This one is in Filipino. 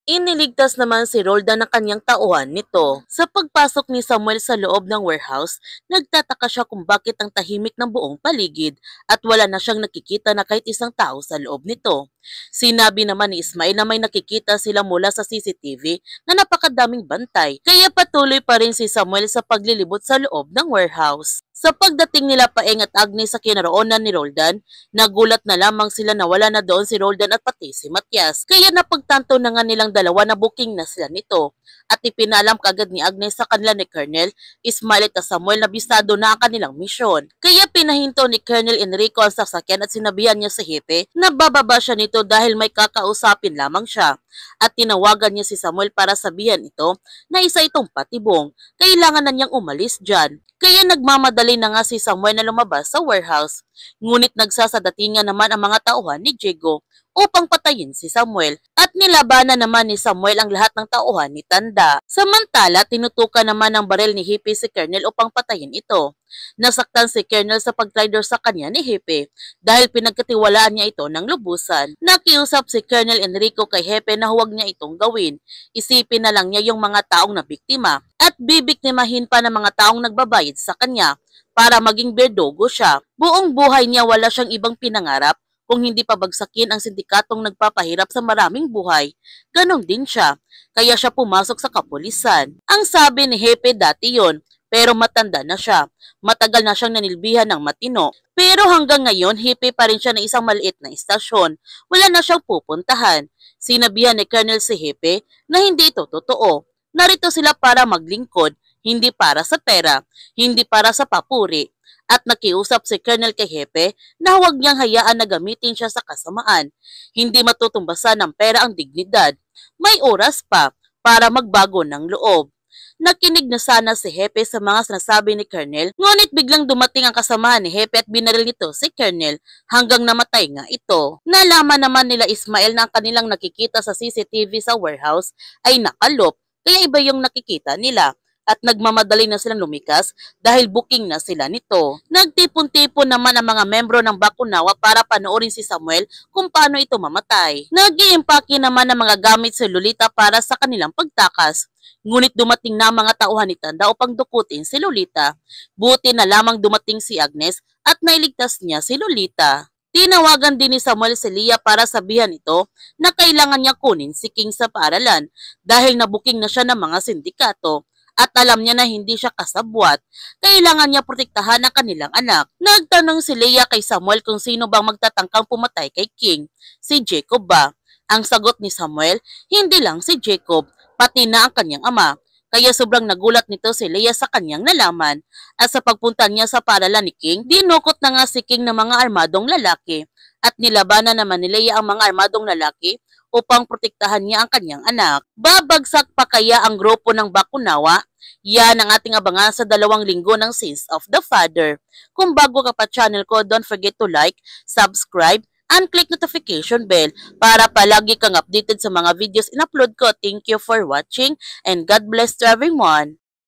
Iniligtas naman si Roldan ng kanyang tauhan nito. Sa pagpasok ni Samuel sa loob ng warehouse, nagtataka siya kung bakit ang tahimik ng buong paligid at wala na siyang nakikita na kahit isang tao sa loob nito. Sinabi naman ni Ismail na may nakikita sila mula sa CCTV na napakadaming bantay, kaya patuloy pa rin si Samuel sa paglilibot sa loob ng warehouse. Sa pagdating nila Paeng at Agnes sa kinaroonan ni Roldan, nagulat na lamang sila na wala na doon si Roldan at pati si Matias. Kaya napagtanto na nga nilang dalawa na booking na sila nito. At ipinalam kagad ni Agnes sa kanila ni Colonel Ismail at Samuel na bisado na ang kanilang misyon. Kaya pinahinto ni Colonel Enrico ang sasakyan at sinabihan niya sa Hepe na bababa siya nito dahil may kakausapin lamang siya. At tinawagan niya si Samuel para sabihan ito na isa itong patibong. Kailangan na niyang umalis dyan. Kaya nagmamadali na nga si Samuel na lumabas sa warehouse. Ngunit nagsasadatingan naman ang mga tauhan ni Diego upang patayin si Samuel at nilabanan naman ni Samuel ang lahat ng tauhan ni Tanda. Samantala, tinutukan naman ng baril ni Hippie si Colonel upang patayin ito. Nasaktan si Colonel sa pag-traitor sa kanya ni Hepe dahil pinagkatiwalaan niya ito ng lubusan. Nakiusap si Colonel Enrico kay Hepe na huwag niya itong gawin. Isipin na lang niya yung mga taong nabiktima at bibiktimahin pa ng mga taong nagbabayad sa kanya para maging berdugo siya. Buong buhay niya wala siyang ibang pinangarap kung hindi pabagsakin ang sindikatong nagpapahirap sa maraming buhay. Ganon din siya, kaya siya pumasok sa kapulisan. Ang sabi ni Hepe dati yon, pero matanda na siya. Matagal na siyang nanilbihan ng matino. Pero hanggang ngayon, Hepe pa rin siya na isang maliit na istasyon. Wala na siyang pupuntahan. Sinabihan ni Colonel si Hepe na hindi ito totoo. Narito sila para maglingkod, hindi para sa pera, hindi para sa papuri. At nakiusap si Colonel kay Hepe na huwag niyang hayaan na gamitin siya sa kasamaan. Hindi matutumbasan ng pera ang dignidad. May oras pa para magbago ng loob. Nakinig na sana si Hepe sa mga sinasabi ni Colonel, ngunit biglang dumating ang kasamahan ni Hepe at binaril nito si Colonel hanggang namatay nga ito. Nalaman naman nila Ismail na ang kanilang nakikita sa CCTV sa warehouse ay nakalop, kaya iba yung nakikita nila. At nagmamadali na silang lumikas dahil booking na sila nito. Nagtipon-tipon naman ang mga membro ng Bakunawa para panoorin si Samuel kung paano ito mamatay. Nag-iimpake naman ang mga gamit si Lolita para sa kanilang pagtakas. Ngunit dumating na mga tauhan ni Tanda upang dukutin si Lolita. Buti na lamang dumating si Agnes at nailigtas niya si Lolita. Tinawagan din ni Samuel si Leah para sabihan ito na kailangan niya kunin si King sa paaralan dahil nabuking na siya ng mga sindikato. At alam niya na hindi siya kasabwat, kailangan niya protektahan ang kanilang anak. Nagtanong si Leah kay Samuel kung sino bang magtatangkang pumatay kay King. Si Jacob ba? Ang sagot ni Samuel, hindi lang si Jacob, pati na ang kanyang ama. Kaya sobrang nagulat nito si Leah sa kanyang nalaman. At sa pagpunta niya sa paaralan ni King, dinukot na nga si King ng mga armadong lalaki. At nilabanan naman ni Leah ang mga armadong lalaki upang protektahan niya ang kanyang anak. Babagsak pa kaya ang grupo ng Bakunawa? Yan ang ating abangan sa 2 linggo ng Sins of the Father. Kung bago ka pa channel ko, don't forget to like, subscribe, and click notification bell para palagi kang updated sa mga videos in-upload ko. Thank you for watching and God bless to everyone.